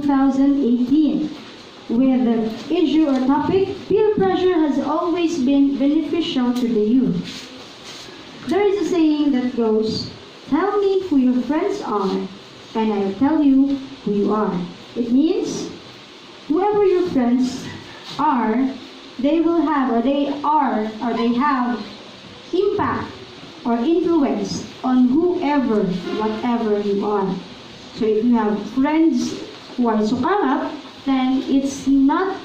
2018. With the issue or topic, peer pressure has always been beneficial to the youth. There is a saying that goes, "Tell me who your friends are, and I will tell you who you are." It means, whoever your friends are, they will have, or they are, or they have impact or influence on whoever, whatever you are. So if you have friends who are sukarap, then it's not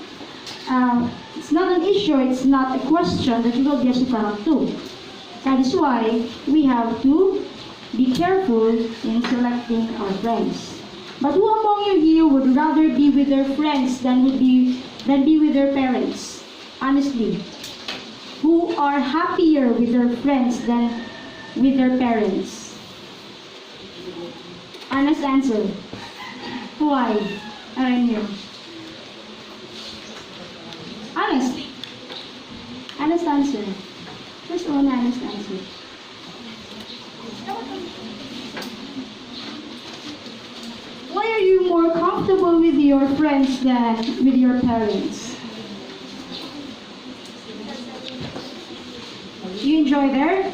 an issue, it's not a question that you will be a sukarap too. That is why we have to be careful in selecting our friends. But who among you here would rather be with their friends than be with their parents? Honestly, who are happier with their friends than with their parents? Honest answer. Why? Aren't you? Honest. Honest answer. Just one honest answer. Why are you more comfortable with your friends than with your parents? You enjoy their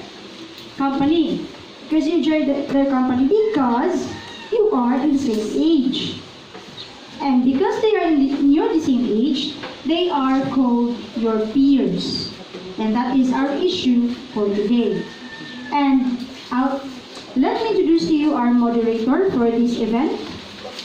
company. Because you enjoy their company because you are in the same age. And because they are you're the same age, they are called your peers. And that is our issue for today. And let me introduce to you our moderator for this event.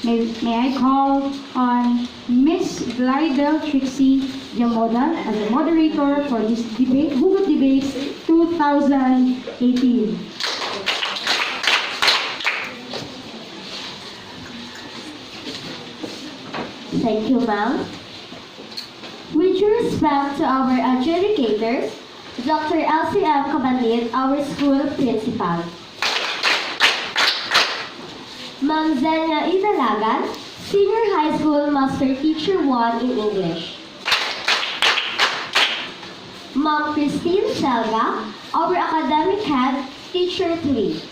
May I call on Miss Glidel Trixie Yamoda as the moderator for this debate, Hugot Debates 2018. Thank you, ma'am. With due respect to our adjudicators, Dr. Elsie M. Cabanit, our school principal. Ma'am Zenia Idalagan, Senior High School Master Teacher 1 in English. Ma'am Christine Selga, our Academic Head, Teacher 3.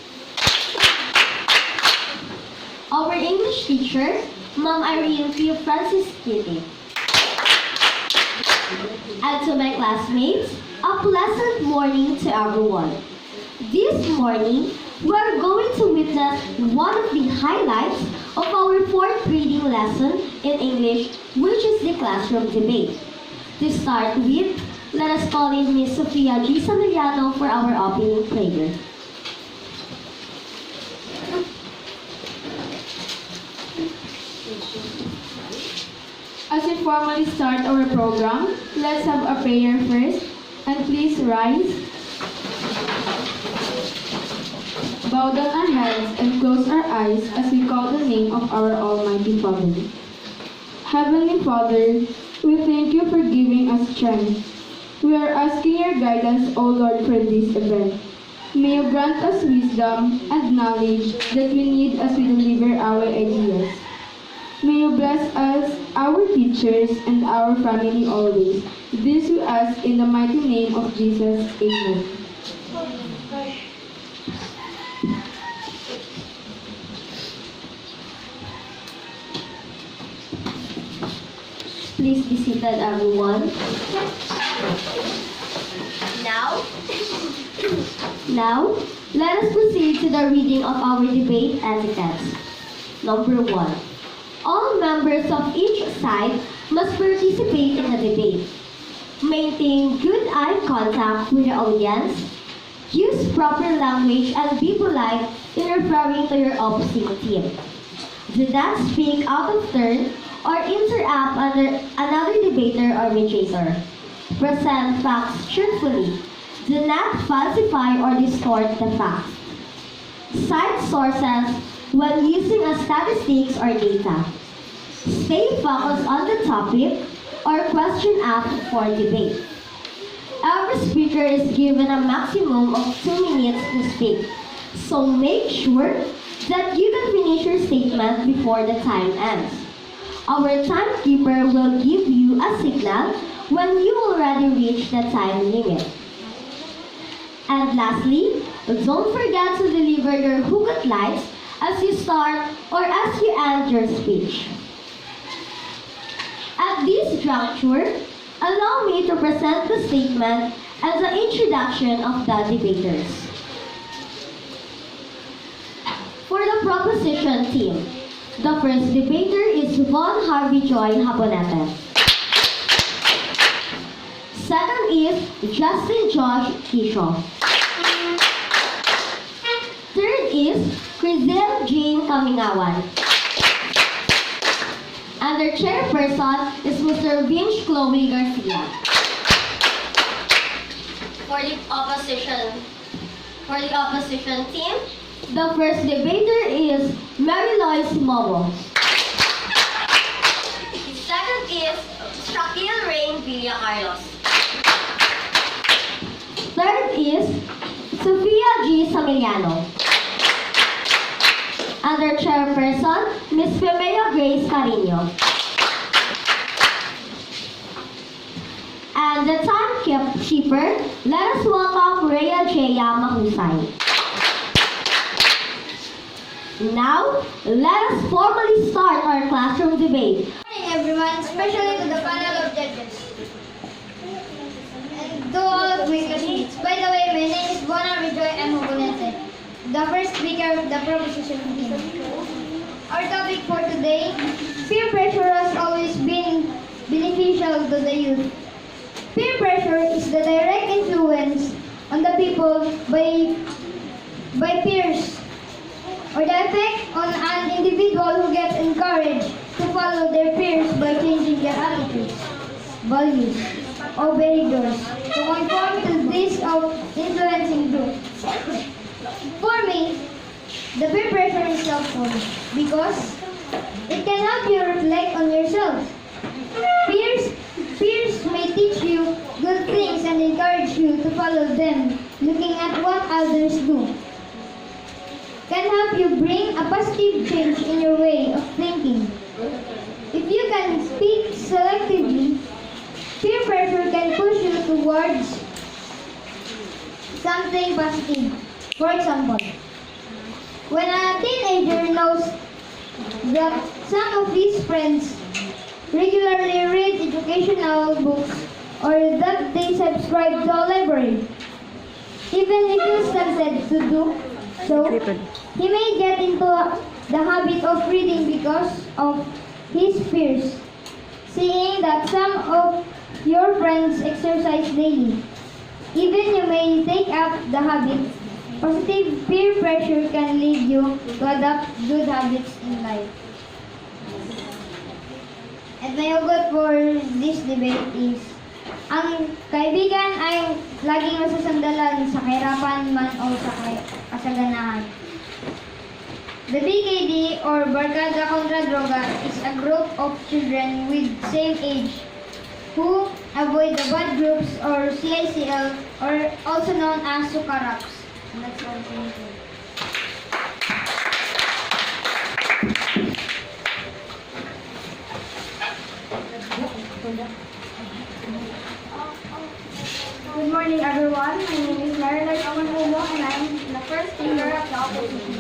Our English teacher, Ma'am Irene P. Francisquite. And to my classmates, a pleasant morning to everyone. This morning, we are going to witness one of the highlights of our fourth reading lesson in English, which is the classroom debate. To start with, let us call in Ms. Sofia G. Samiliano for our opening prayer. As we formally start our program, let's have a prayer first, and please rise. Bow down our heads and close our eyes as we call the name of our Almighty Father. Heavenly Father, we thank you for giving us strength. We are asking your guidance, O Lord, for this event. May you grant us wisdom and knowledge that we need as we deliver our ideas. May you bless us, our teachers, and our family always. This we ask in the mighty name of Jesus. Amen. Please be seated, everyone. Now, let us proceed to the reading of our debate etiquettes. Number 1. All members of each side must participate in the debate. Maintain good eye contact with the audience. Use proper language and be polite in referring to your opposing team. Do not speak out of turn or interrupt another debater or mediator. Present facts truthfully. Do not falsify or distort the facts. Cite sources when using statistics or data. Stay focused on the topic or question asked for debate. Every speaker is given a maximum of 2 minutes to speak, so make sure that you can finish your statement before the time ends. Our timekeeper will give you a signal when you already reach the time limit. And lastly, don't forget to deliver your hugot lights as you start or as you end your speech. At this juncture, allow me to present the statement and the introduction of the debaters. For the proposition team, the first debater is Von Harvey Joy Habonete. Second is Justin Josh Kisho. Third is Crisel Jane Kamingawan. And their chairperson is Mr. Vince Chloe Garcia. For the opposition team, the first debater is Mary Lois Momo. The second is Shaquille Rain Villa Carlos. Third is Sofia G. Samiliano. And their chairperson, Ms. Femea Grace Carino. And the timekeeper, let us welcome Rhea Jaya Mahusay. Now, let us formally start our classroom debate. Good morning, everyone, especially to the panel of judges. And to all of my classmates. By the way, my name is Bona Rejoy M. Obonete, the first speaker of the proposition team. Our topic for today, peer pressure has always been beneficial to the youth. Peer pressure is the direct influence on the people by peers, or the effect on an individual who gets encouraged to follow their peers by changing their attitudes, values, or behaviors to conform to this of influencing group. For me, the peer pressure is helpful because it can help you reflect on yourself. Peers may teach you good things and encourage you to follow them, looking at what others do. Can help you bring a positive change in your way of thinking. If you can speak selectively, peer pressure can push you towards something positive. For example, when a teenager knows that some of his friends regularly read educational books or that they subscribe to a library, even if he feels tempted to do so, he may get into the habit of reading because of his peers, seeing that some of your friends exercise daily. Even you may take up the habit, positive peer pressure can lead you to adopt good habits in life. At my hugot for this debate is, ang kaibigan ay laging masasandalan sa kahirapan man o sa kasaganahan. The BKD or Barkada Contra Droga is a group of children with same age who avoid the bad groups or CICL or also known as Sukaraps. And that's all. Thank you. Good morning, everyone. My name is Marilyn Amanhumo and I'm the first speaker of the opposition.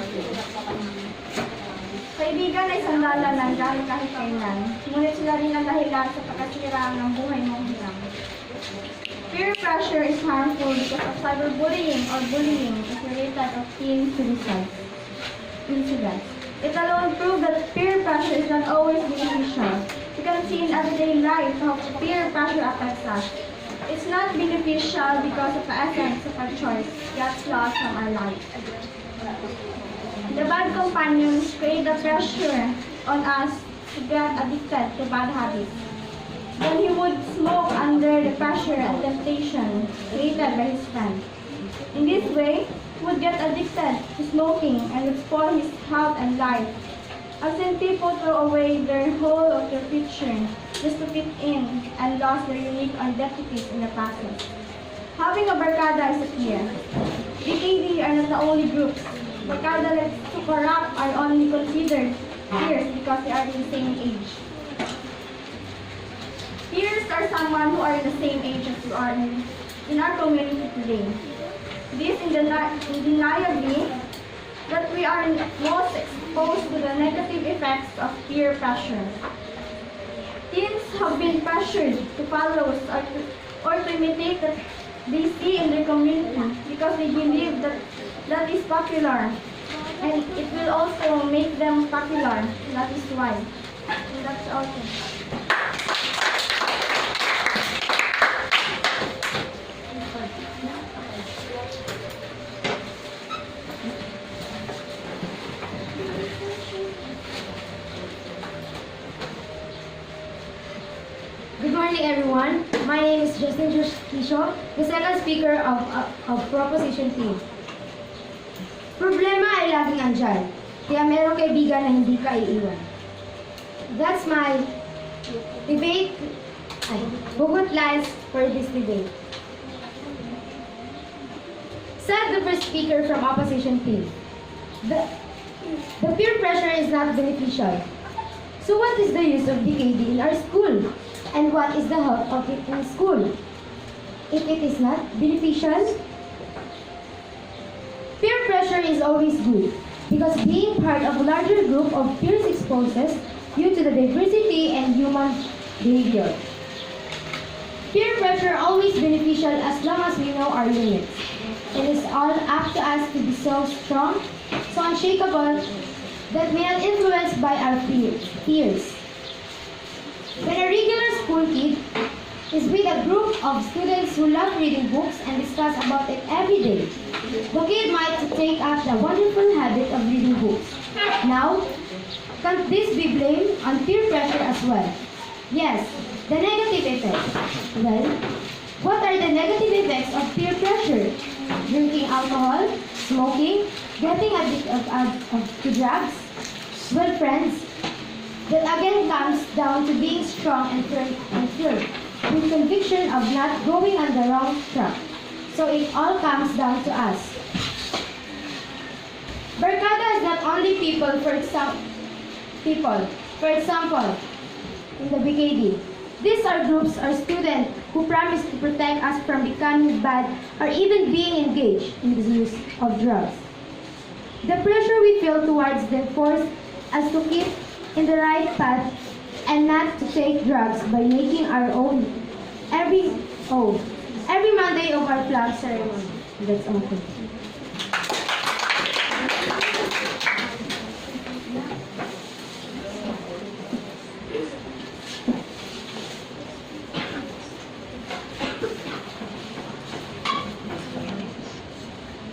Kaibigan ay sandalan lang dahil kahit kailan, ngunit sila rin ang dahilan sa pagkasiraan ng buhay mong hirang. Peer pressure is harmful because of cyberbullying or bullying is related of teen incidents. It alone proves that peer pressure is not always beneficial. You can see in everyday life how peer pressure affects us. It's not beneficial because of the essence of our choice gets lost from our life. The bad companions create the pressure on us to get addicted to bad habits. Then he would smoke under the pressure and temptation created by his friend. In this way, he would get addicted to smoking and would spoil his health and life. I've seen people throw away their whole of their future just to fit in and lost their unique identities in the process. Having a barkada is a peer. BKD are not the only groups. Barkada like Sukarap are only considered peers because they are in the same age. Peers are someone who are in the same age as you are in our community today. This undeniably that we are most exposed to the negative effects of peer pressure. Teens have been pressured to follow or to imitate that they see in their community because they believe that that is popular. And it will also make them popular. That is why. And that's all. Good morning, everyone. My name is Justin Kisho, the second speaker of Proposition Team. Problema ay laging andyan, kaya merong kaibigan na hindi ka iiwan. That's my debate, bugot lines for this debate. Said the first speaker from Opposition Team, the peer pressure is not beneficial. So what is the use of BKD in our school? And what is the help of it in school? If it is not beneficial, peer pressure is always good because being part of a larger group of peers exposes you to the diversity and human behavior. Peer pressure always beneficial as long as we know our limits. It is all up to us to be so strong, so unshakable, that we are influenced by our peers. When a regular school kid is with a group of students who love reading books and discuss about it every day, the kid might take up the wonderful habit of reading books. Now, can this be blamed on peer pressure as well? Yes, the negative effects. Well, what are the negative effects of peer pressure? Drinking alcohol, smoking, getting addicted to drugs? Well, friends, that again comes down to being strong and firm, with conviction of not going on the wrong track. So it all comes down to us. Barkada is not only people, for example, in the BKD. These are groups or students who promise to protect us from becoming bad or even being engaged in the use of drugs. The pressure we feel towards them forces us to keep in the right path and not to take drugs by making our own every Monday of our flag ceremony. That's all.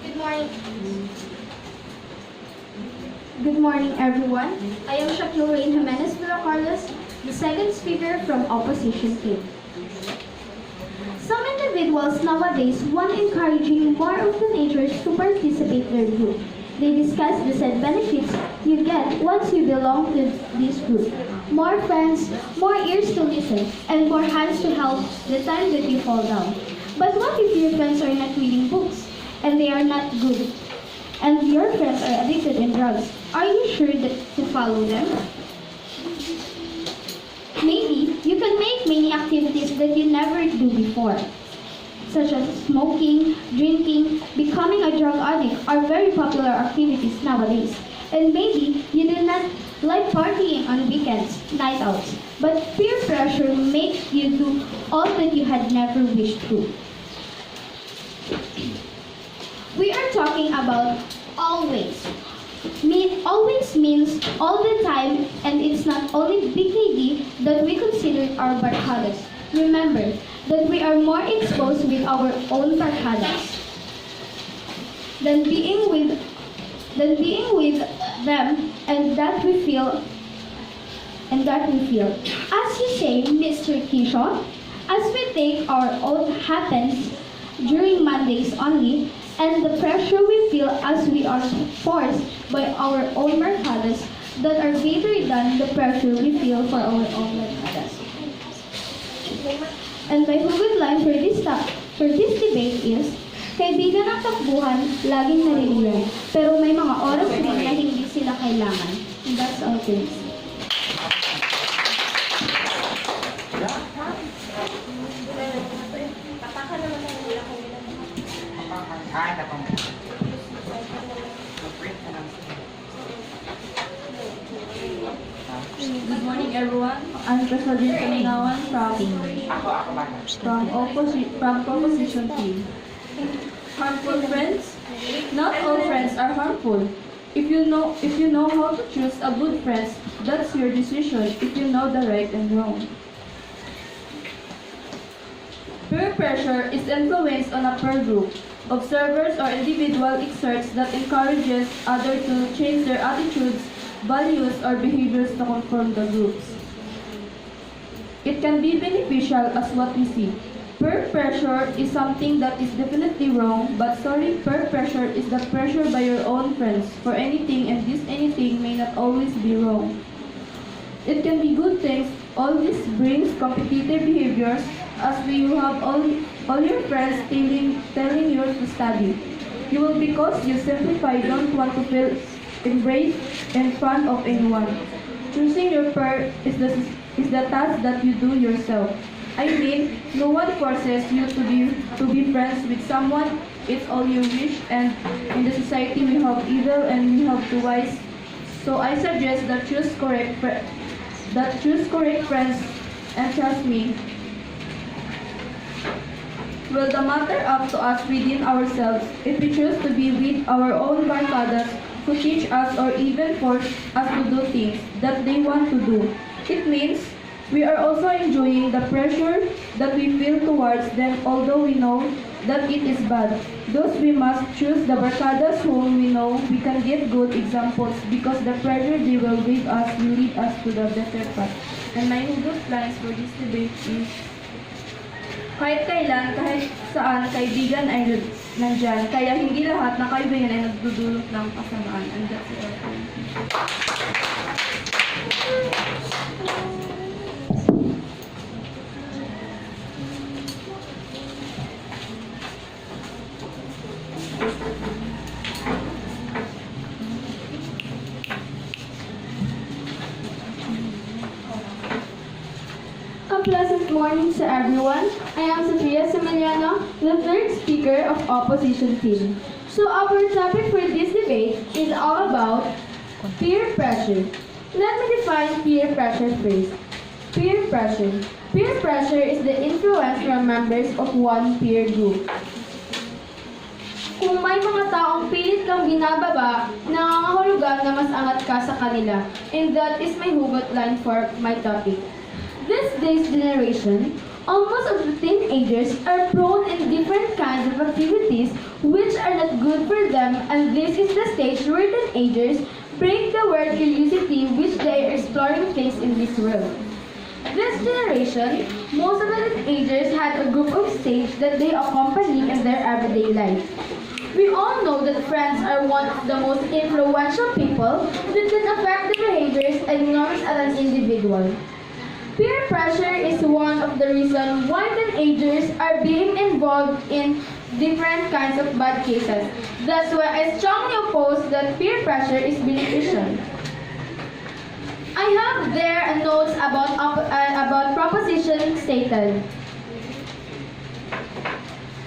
Good morning. Good morning, everyone. I am Shaklurain Jimenez Carlos, the second speaker from Opposition Team. Some individuals nowadays want encouraging more of teenagers to participate in their group. They discuss the said benefits you get once you belong to this group. More friends, more ears to listen, and more hands to help the time that you fall down. But what if your friends are not reading books and they are not good? And your friends are addicted in drugs, are you sure to follow them? Maybe you can make many activities that you never do before, such as smoking, drinking, becoming a drug addict are very popular activities nowadays. And maybe you do not like partying on weekends, night outs, but peer pressure makes you do all that you had never wished to. We are talking about always. Always means all the time, and it's not only BKD that we consider our barkadas. Remember that we are more exposed with our own barkadas than being with them, and that we feel. As you say, Mr. Kishon, as we take our oath happens during Mondays only, and the pressure we feel as we are forced by our own barkadas that are greater than the pressure we feel for our own barkadas. And my hugot line for this debate is, kaibigan ang takbuhan, laging naririyan, pero may mga oras rin na hindi sila kailangan. And that's all, things. Good morning, everyone. I'm President Kaminawan from Proposition Team. Harmful friends? Not all friends are harmful. If you know how to choose a good friend, that's your decision if you know the right and wrong. Peer pressure is influence on a peer group. Observers or individual exerts that encourages others to change their attitudes, values, or behaviors to conform the groups. It can be beneficial as what we see. Peer pressure is something that is definitely wrong, but peer pressure is the pressure by your own friends for anything, and this anything may not always be wrong. It can be good things. All this brings competitive behaviors as you have all your friends telling you to study. You will because you simplify don't want to feel embraced in front of anyone. Choosing your peer is the task that you do yourself. I mean, no one forces you to be friends with someone. It's all you wish, and in the society we have evil and we have two wise. So I suggest that choose correct friends, and trust me, will the matter up to us within ourselves if we choose to be with our own barkadas who teach us or even force us to do things that they want to do. It means we are also enjoying the pressure that we feel towards them, although we know that it is bad. Thus we must choose the barkadas whom we know we can give good examples, because the pressure they will give us will lead us to the better path. And my hugot lines for this debate is, kahit kailan, kahit saan, kaibigan ay nandyan, kaya hindi lahat na kaibigan ay nagdudulot ng kasamaan. And that's it. A pleasant morning to everyone. I am Sofia Semeliano, the third speaker of Opposition Team. So our topic for this debate is all about peer pressure. Let me define peer pressure first. Peer pressure. Peer pressure is the influence from members of one peer group. Kung may mga taong pilit kang binababa, nangangahulugan na mas angat ka sa kanila. And that is my hugot line for my topic. This day's generation, almost of the teenagers are prone in different kinds of activities which are not good for them, and this is the stage where teenagers break the word curiosity which they are exploring things in this world. This generation, most of the teenagers had a group of stage that they accompany in their everyday life. We all know that friends are one of the most influential people that can affect the behaviors and norms of an individual. Peer pressure is one of the reasons why teenagers are being involved in different kinds of bad cases. That's why I strongly oppose that peer pressure is beneficial. I have there a notes about proposition stated.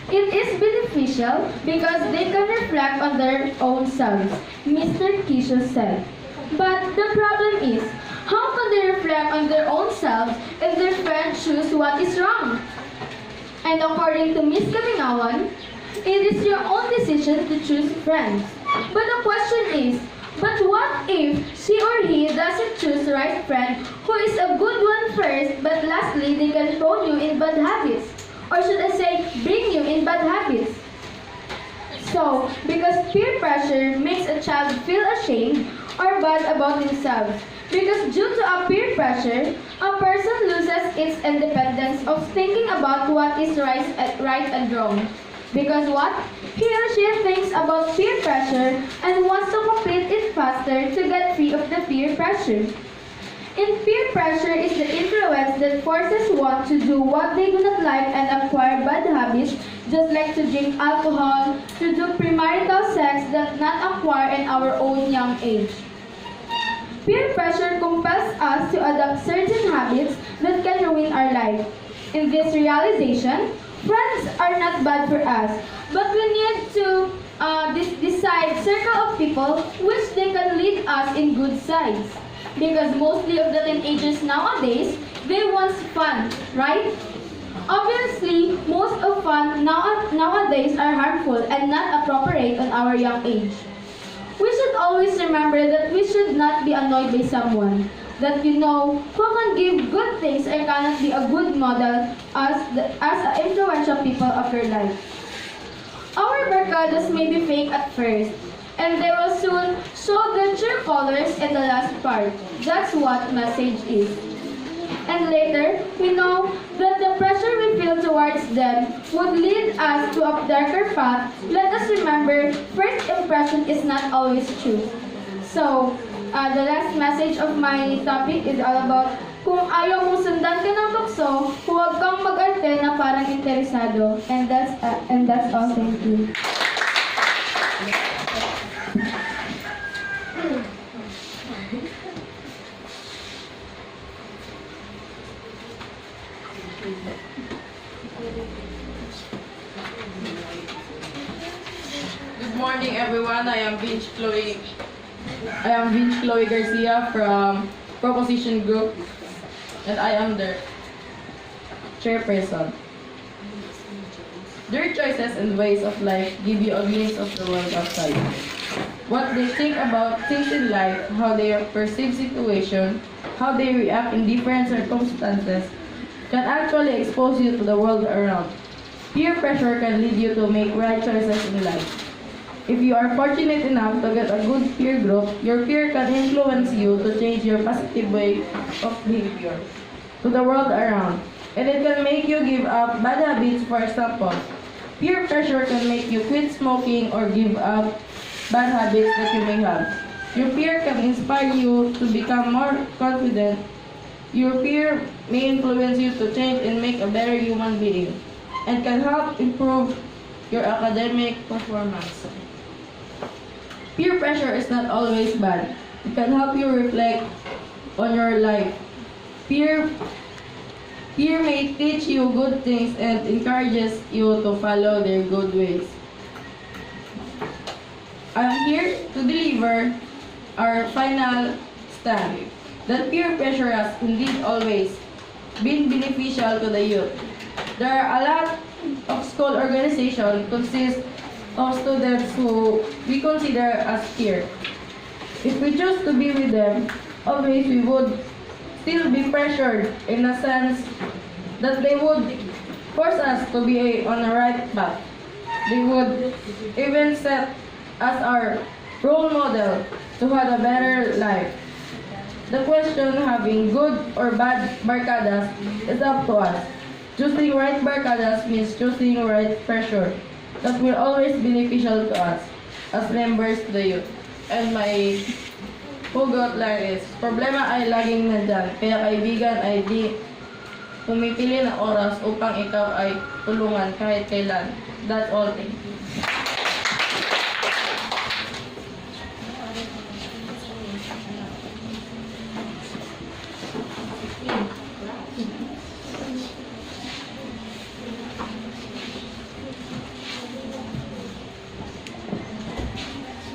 It is beneficial because they can reflect on their own selves, Mr. Kisho said. But the problem is, how can they reflect on their own selves if their friends choose what is wrong? And according to Ms. Kamingawan, it is your own decision to choose friends. But the question is, but what if she or he doesn't choose the right friend who is a good one first, but lastly they can throw you in bad habits? Or should I say, bring you in bad habits? So, because peer pressure makes a child feel ashamed or bad about themselves. Because due to a peer pressure, a person loses its independence of thinking about what is right and wrong. Because what? He or she thinks about peer pressure and wants to complete it faster to get free of the peer pressure. In peer pressure is the influence that forces one to do what they do not like and acquire bad habits, just like to drink alcohol, to do premarital sex that not acquire in our own young age. Peer pressure compels us to adopt certain habits that can ruin our life. In this realization, friends are not bad for us, but we need to decide circle of people which they can lead us in good sides. Because mostly of the teenagers nowadays, they want fun, right? Obviously, most of fun nowadays are harmful and not appropriate on our young age. We should always remember that we should not be annoyed by someone that you know who can give good things and cannot be a good model as an influential people of your life. Our barcadas may be fake at first, and they will soon show their true colors in the last part. That's what message is. And later, we know that the pressure we feel towards them would lead us to a darker path. Let us remember, first impression is not always true. So, the last message of my topic is all about kung ayaw mong sundan ka ng tukso, huwag kang mag-arte na parang interesado. And that's all. Thank you. Good morning, everyone. I am Vince Chloe Garcia from Proposition Group, and I am the chairperson. Their choices and ways of life give you a glimpse of the world outside. What they think about things in life, how they perceive situation, how they react in different circumstances, can actually expose you to the world around. Peer pressure can lead you to make right choices in life. If you are fortunate enough to get a good peer group, your peer can influence you to change your positive way of behavior to the world around. And it can make you give up bad habits. For example, peer pressure can make you quit smoking or give up bad habits that you may have. Your peer can inspire you to become more confident. Your peer may influence you to change and make a better human being, and can help improve your academic performance. Peer pressure is not always bad. It can help you reflect on your life. Peer may teach you good things and encourages you to follow their good ways. I'm here to deliver our final stand, that peer pressure has indeed always been beneficial to the youth. There are a lot of school organizations consist of students who we consider as peer. If we choose to be with them, always we would still be pressured in a sense that they would force us to be on the right path. They would even set as our role model to have a better life. The question having good or bad barcadas is up to us. Choosing right barcadas means choosing right pressure. That will always beneficial to us as members to the youth. And my hugot lang is, problema ay laging nandyan. Kaya kaibigan ay di pumipili ng oras upang ikaw ay tulungan kahit kailan. That's all. Thank you.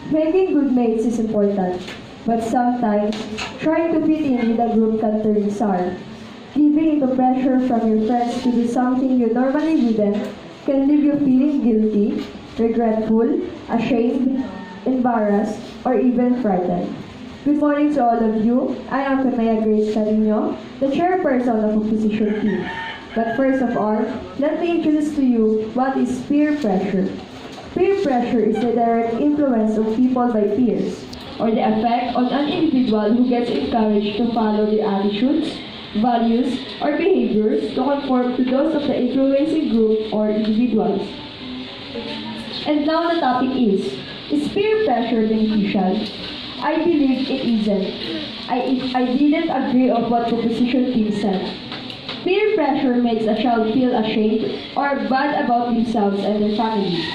Making good mates is important, but sometimes trying to fit in with a group can turn sour. Giving into pressure from your friends to do something you normally wouldn't can leave you feeling guilty, regretful, ashamed, embarrassed, or even frightened. Good morning to all of you. I am Kanaya Grace Carino, the chairperson of opposition team. But first of all, let me introduce to you what is peer pressure. Peer pressure is the direct influence of people by peers, or the effect on an individual who gets encouraged to follow their attitudes, values, or behaviors to conform to those of the influencing group or individuals. And now the topic is peer pressure beneficial? I believe it isn't. I didn't agree of what proposition team said. Peer pressure makes a child feel ashamed or bad about themselves and their family.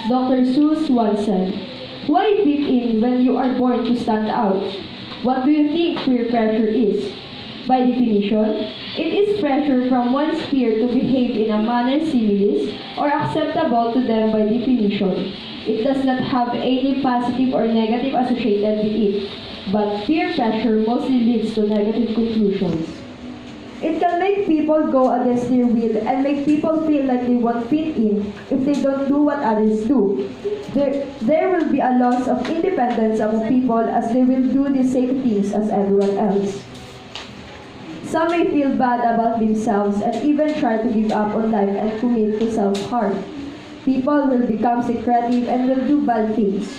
Dr. Seuss once said, "Why fit in when you are born to stand out?" What do you think peer pressure is? By definition, it is pressure from one's peer to behave in a manner similar or acceptable to them by definition. It does not have any positive or negative associated with it. but peer pressure mostly leads to negative conclusions. It can make people go against their will and make people feel like they won't fit in if they don't do what others do. There will be a loss of independence of people as they will do the same things as everyone else. Some may feel bad about themselves and even try to give up on life and commit to self-harm. People will become secretive and will do bad things.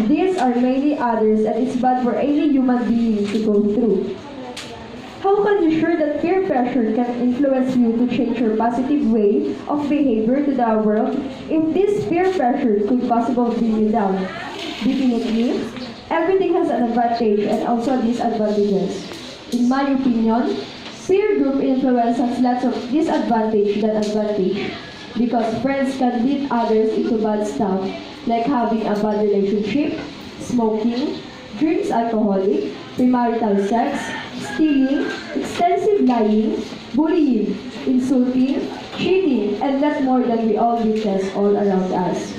These are mainly others and it's bad for any human being to go through. How can you sure that peer pressure can influence you to change your positive way of behavior to the world if this peer pressure could possibly bring you down? Definitely, everything has an advantage and also disadvantages. In my opinion, peer group influence has lots of disadvantage than advantage because friends can lead others into bad stuff like having a bad relationship, smoking, drinks alcoholic, premarital sex, stealing, extensive lying, bullying, insulting, cheating, and lot more than we all witness all around us.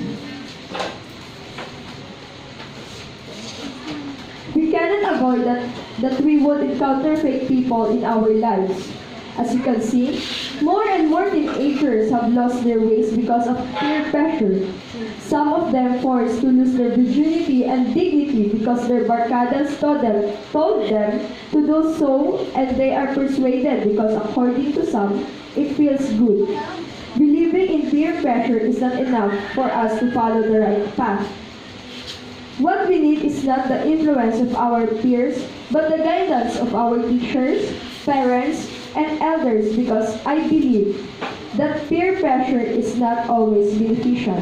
We cannot avoid that we would encounter fake people in our lives. As you can see, more and more teenagers have lost their ways because of peer pressure. Some of them forced to lose their virginity and dignity because their barcadas told them to do so, and they are persuaded because according to some, it feels good. Believing in peer pressure is not enough for us to follow the right path. What we need is not the influence of our peers, but the guidance of our teachers, parents, and elders because I believe that peer pressure is not always beneficial.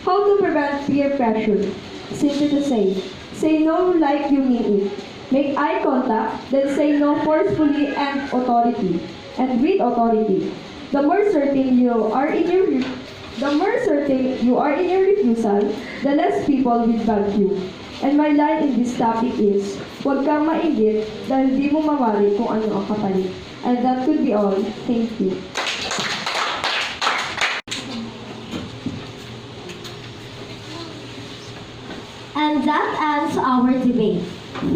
How to prevent peer pressure? Simply to say no like you mean it. Make eye contact, then say no forcefully and with authority. The more certain you are in your refusal, the less people will bug you. And my line in this topic is, huwag kang mainggit dahil di mo mawari kung ano ang kapalit. And that could be all. Thank you. And that ends our debate.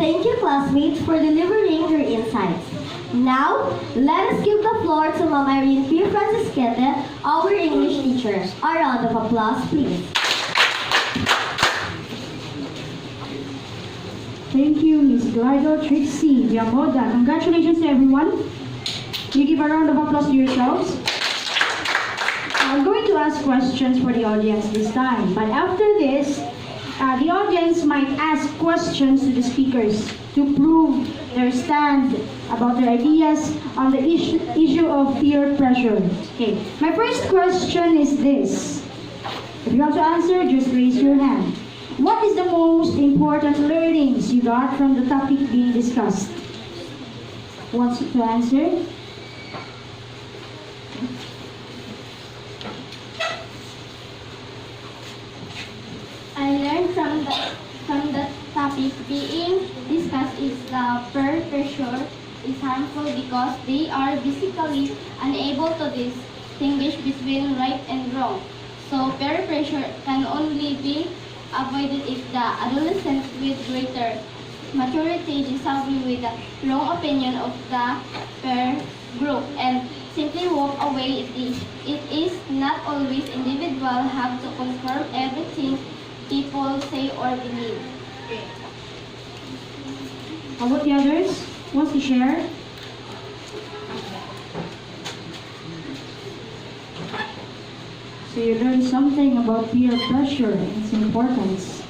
Thank you, classmates, for delivering your insights. Now, let us give the floor to Mama Irene P. Francisquite, our English teacher. A round of applause, please. Thank you, Miss Eduardo, Trixie, Diamoda. Congratulations to everyone. You give a round of applause to yourselves. I'm going to ask questions for the audience this time, but after this, the audience might ask questions to the speakers to prove their stand about their ideas on the issue of peer pressure. Okay, my first question is this. If you have to answer, just raise your hand. What is the most important learnings you got from the topic being discussed? Who wants to answer? I learned from the topic being discussed is the peer pressure is harmful because they are basically unable to distinguish between right and wrong. So peer pressure can only be avoided if the adolescent with greater maturity disagree with the wrong opinion of the peer group and simply walk away. It is not always individuals have to confirm everything people say or believe. How about the others? Wants to share? So you learned something about peer pressure and its importance.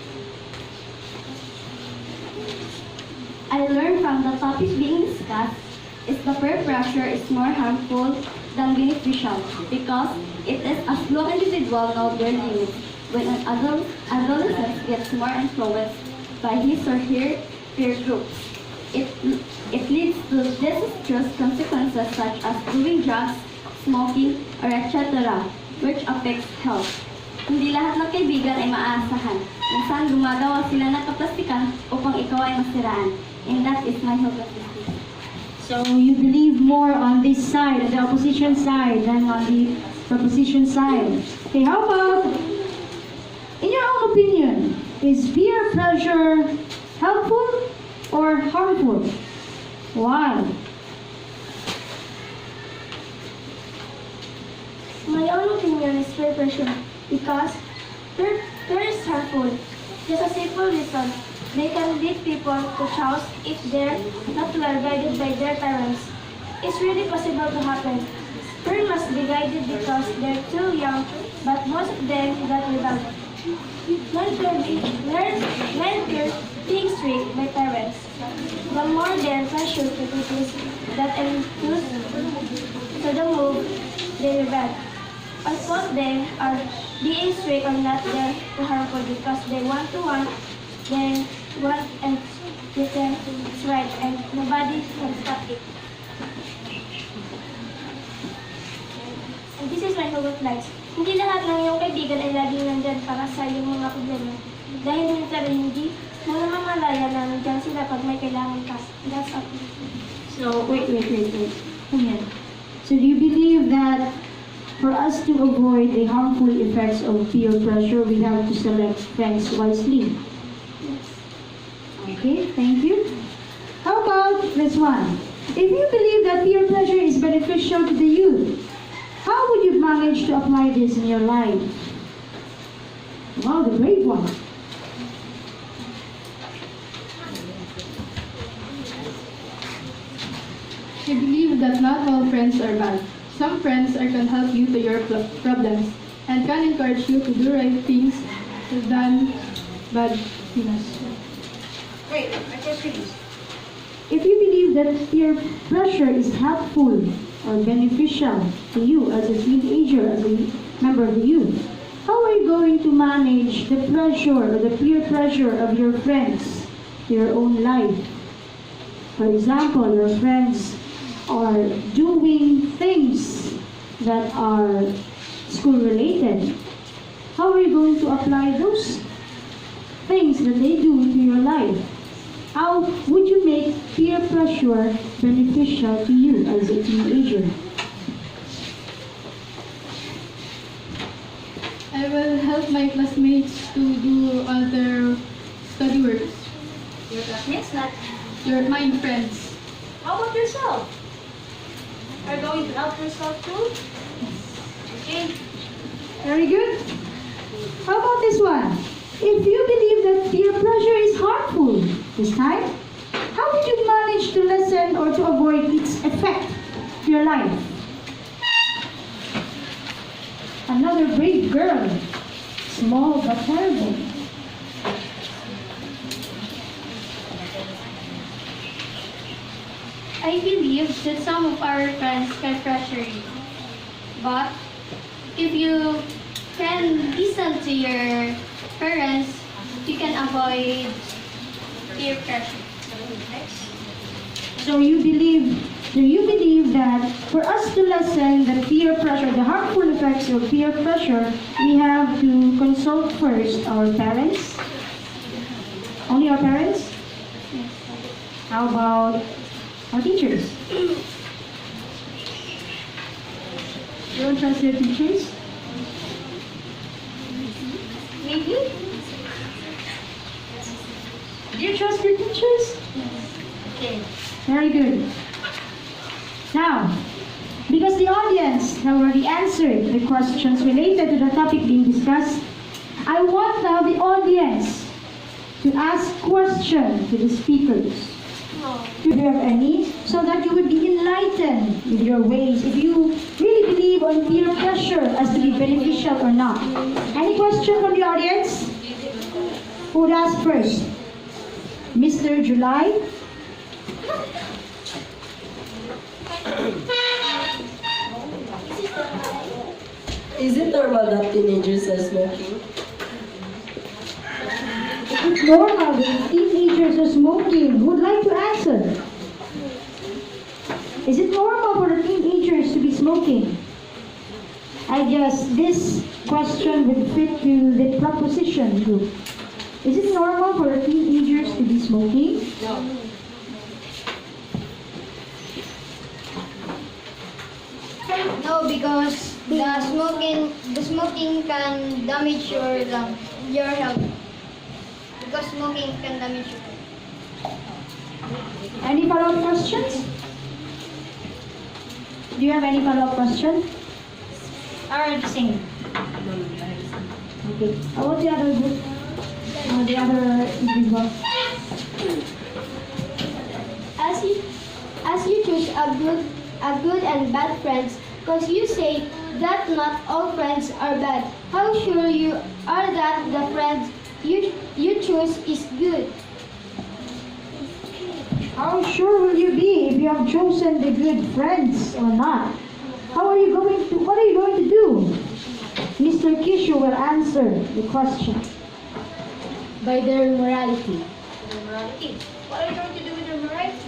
I learned from the topic being discussed is the peer pressure is more harmful than beneficial because it is a slow individual know their limits. When an adolescent gets more influenced by his or her peer groups, it leads to disastrous consequences such as doing drugs, smoking, or etc., which affects health. Hindi lahat ng kaibigan ay maaasahan. Minsan gumagawa sila ng kaplastikan upang ikaw ay masiraan. And that is my hope of this. So you believe more on this side, the opposition side, than on the proposition side. Okay, how about, in your own opinion, is peer pressure helpful or harmful? Why? My own opinion is peer pressure because peer is harmful. Just a simple reason. They can lead people to choose if they're not well guided by their parents. It's really possible to happen. Peer must be guided because they're too young, but most of them got without. When peer being strict by parents, the more they're pressured to do this that enthuse to the move they rebel. Although they are being strict or not there to harmful because they want, they want and with them it's right and nobody can stop it. And this is my hugot lights. Hindi lahat ng iyong kaibigan ay laging nandyan para sa iyong mga problema. Dahil hindi mo namamalaya na nandyan sila pag may kailangan ka. That's all. So, wait. Come here. So, do you believe that for us to avoid the harmful effects of peer pressure, we have to select friends wisely? Okay, thank you. How about this one? If you believe that peer pressure is beneficial to the youth, how would you manage to apply this in your life? Wow, the brave one. I believe that not all friends are bad. Some friends can help you to your problems and can encourage you to do right things than bad things. Wait, if you believe that peer pressure is helpful or beneficial to you as a teenager, as a member of the youth, how are you going to manage the pressure or the peer pressure of your friends to your own life? For example, your friends are doing things that are school-related. How are you going to apply those things that they do into your life? How would you make peer pressure beneficial to you as a teenager? I will help my classmates to do other study works. Your classmates, not. My friends. How about yourself? Are you going to help yourself too? Okay. Very good. How about this one? If you believe that peer pressure is harmful this time, how would you manage to lessen or to avoid its effect to your life? Another brave girl, small but terrible. I believe that some of our friends can pressure you. But if you can listen to your parents, you can avoid peer pressure. So you believe that for us to lessen the peer pressure, the harmful effects of peer pressure, we have to consult first our parents? Only our parents? How about our teachers? You don't trust your teachers? Maybe? Do you trust your teachers? Okay. Very good. Now, because the audience have already answered the questions related to the topic being discussed, I want now the audience to ask questions to the speakers. If you have any, so that you would be enlightened with your ways, if you really believe on peer pressure as to be beneficial or not. Any question from the audience? Who would ask first? Mr. July? Is it normal that teenagers are smoking? It's normal that teenagers are smoking. Who would like to answer? Is it normal for the teenagers to be smoking? I guess this question would fit to the proposition group. Is it normal for the teenagers to be smoking? No. No, because the smoking can damage your health. Because smoking can damage your health. Any follow-up questions? Do you have any follow-up question? Or the same? Okay. How about the other group? The other individual? As you choose a good and bad friends, because you say that not all friends are bad. How sure you are that the friends you choose is good? How sure will you be if you have chosen the good friends or not? What are you going to do? Mr. Kishu will answer the question. By their morality. Morality. What are you going to do with your morality?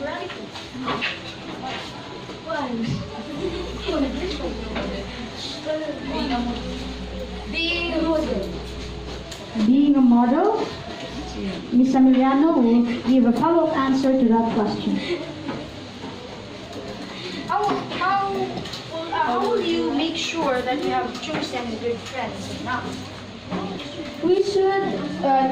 Being a model. Being a model? Ms. Emiliano will give a follow-up answer to that question. How will you make sure that you have chosen good friends or not? We should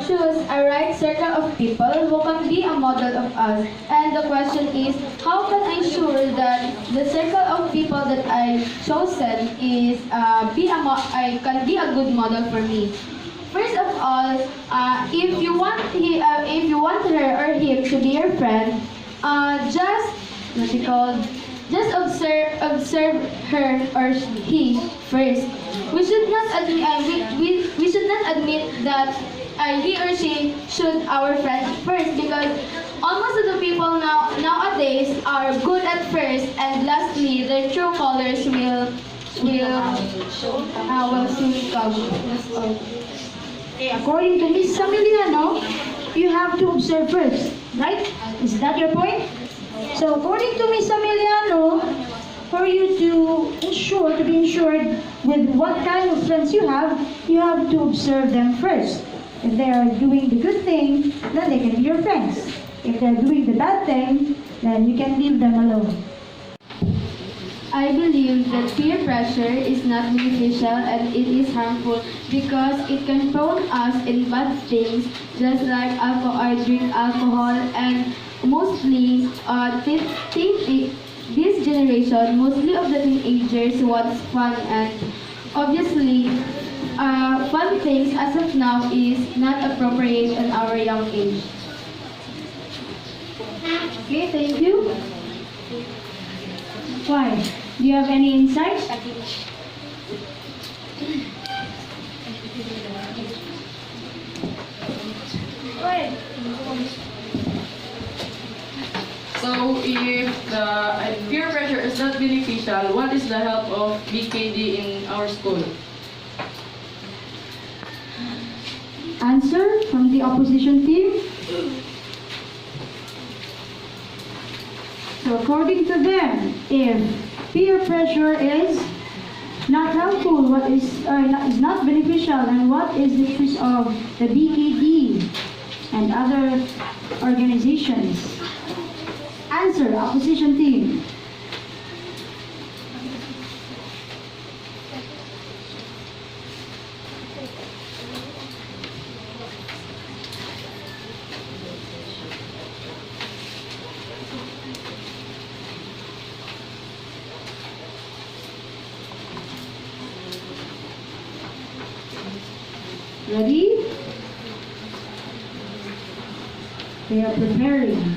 choose a right circle of people who can be a model of us. And the question is, how can I ensure that the circle of people that I chosen is can be a good model for me? First of all, if you want her or him to be your friend, just observe her or he first. We should not admit that he or she should our friend first, because almost of the people nowadays are good at first, and lastly their true colors will soon come. Okay, according to Ms. Emiliano, you have to observe first, right? Is that your point? So according to Ms. Emiliano, for you to be insured with what kind of friends you have to observe them first. If they are doing the good thing, then they can be your friends. If they're doing the bad thing, then you can leave them alone. I believe that peer pressure is not beneficial and it is harmful because it can prone us in bad things, just like drink alcohol, and mostly this generation, mostly of the teenagers wants fun, and obviously fun things as of now is not appropriate at our young age. Okay, thank you. Why? Do you have any insights? So if the peer pressure is not beneficial, what is the help of BKD in our school? Answer from the opposition team. So according to them, if peer pressure is not helpful, is not beneficial, and what is the use of the BKD and other organizations? Answer, opposition team. Ready? They are preparing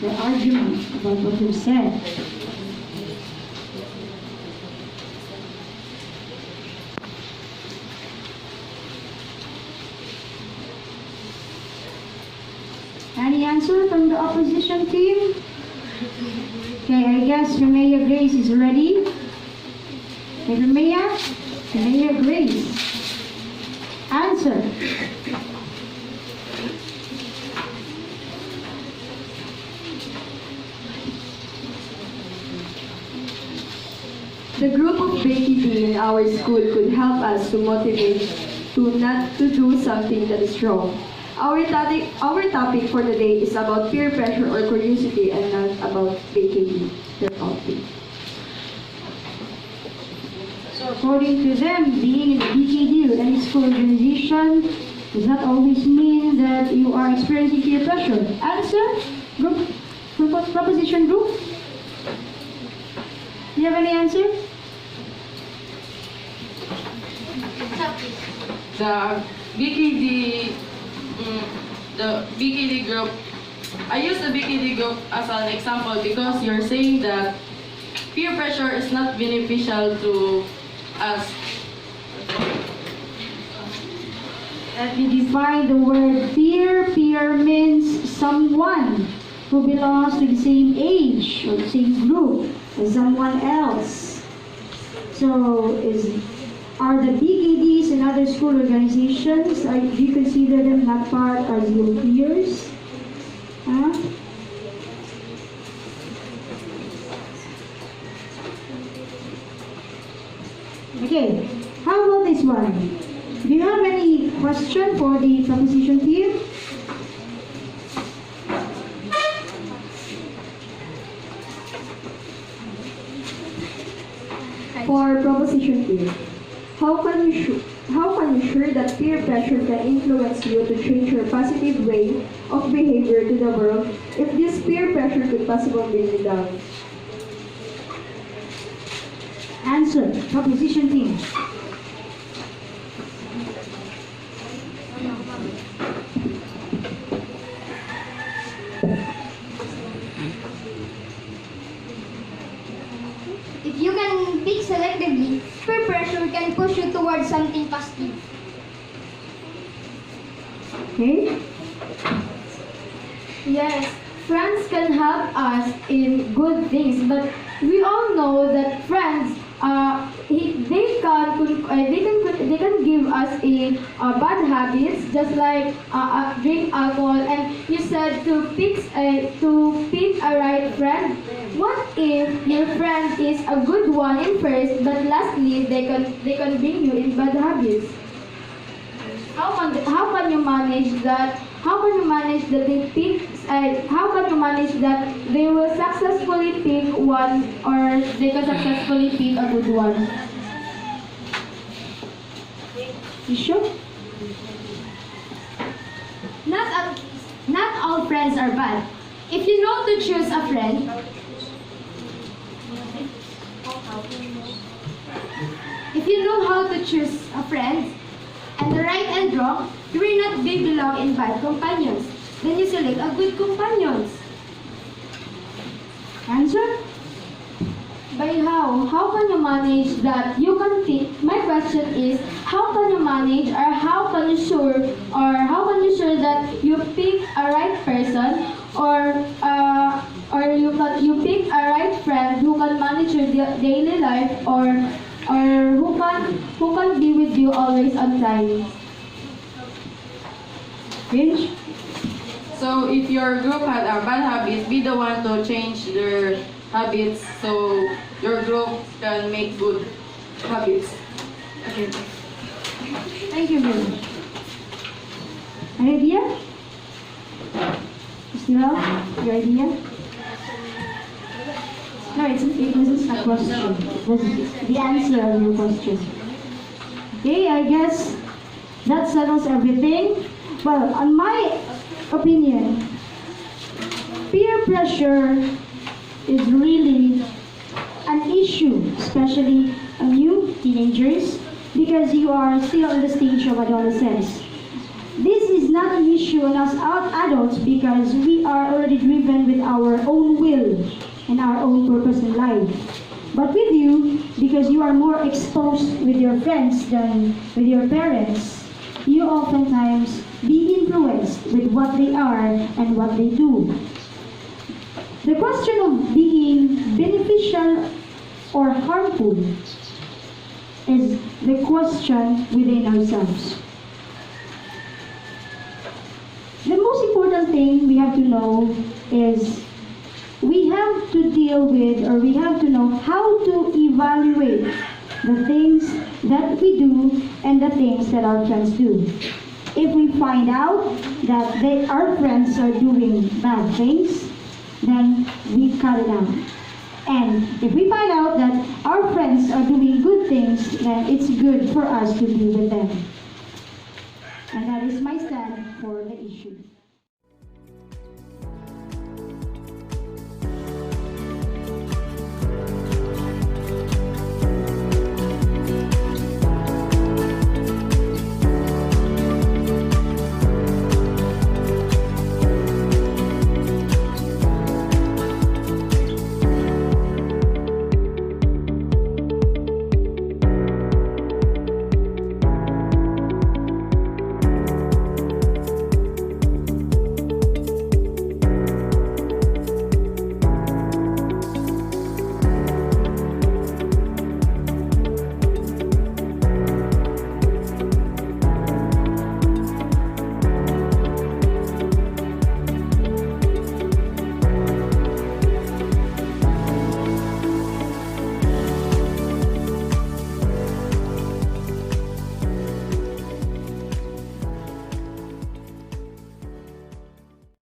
the argument about what you said. Any answer from the opposition team? Okay, I guess Remea Grace is ready. Okay, Remea Grace. Answer. The group of BKD in our school could help us to motivate to not to do something that is wrong. Our topic for today is about peer pressure or curiosity and not about BKD. That's all. So according to them, being in the BKD or any school organization does not always mean that you are experiencing peer pressure. Answer? Group? Proposition group? Do you have any answer? The BKD, the BKD group, I use the BKD group as an example because you're saying that peer pressure is not beneficial to us. Let me define the word peer. Peer means someone who belongs to the same age or the same group as someone else. So, are the BKDs and other school organizations, do you consider them not part of your peers? Huh? Okay, how about this one? Do you have any question for the proposition peer? For proposition peer, how can you sure that peer pressure can influence you to change your positive way of behavior to the world if this peer pressure could possibly bring you down? Answer, proposition team. If you can pick selectively, peer pressure can push you towards something positive. Okay? Yes, friends can help us in good things, but we all know that friends, they can give us bad habits, just like drink alcohol. And you said to pick a right friend. What if your friend is a good one in first, but lastly they can bring you in bad habits? How can you manage that? How can you manage that how can you manage that they will successfully pick one, or they can successfully pick a good one? You sure? Not all friends are bad. If you know to choose a friend, if you know how to choose a friend, and the right and wrong, you will not belong in bad companions. Then you select a good companions. Answer? By how? How can you manage that you can pick? My question is, how can you manage, or how can you sure that you pick a right person, or you pick a right friend who can manage your daily life, or who can be with you always on time? Finish? So if your group had a bad habits, be the one to change their habits so your group can make good habits. Okay. Thank you very much. An idea? Still, your idea? No, it wasn't a question. It was the answer of your question. Okay, I guess that settles everything. Well, on my opinion, peer pressure is really an issue, especially on you teenagers, because you are still in the stage of adolescence. This is not an issue on us adults because we are already driven with our own will and our own purpose in life. But with you, because you are more exposed with your friends than with your parents, you oftentimes be influenced with what they are and what they do. The question of being beneficial or harmful is the question within ourselves. The most important thing we have to know is we have to deal with, or we have to know how to evaluate the things that we do and the things that our friends do. If we find out that our friends are doing bad things, then we cut it out. And if we find out that our friends are doing good things, then it's good for us to be with them. And that is my stand for the issue.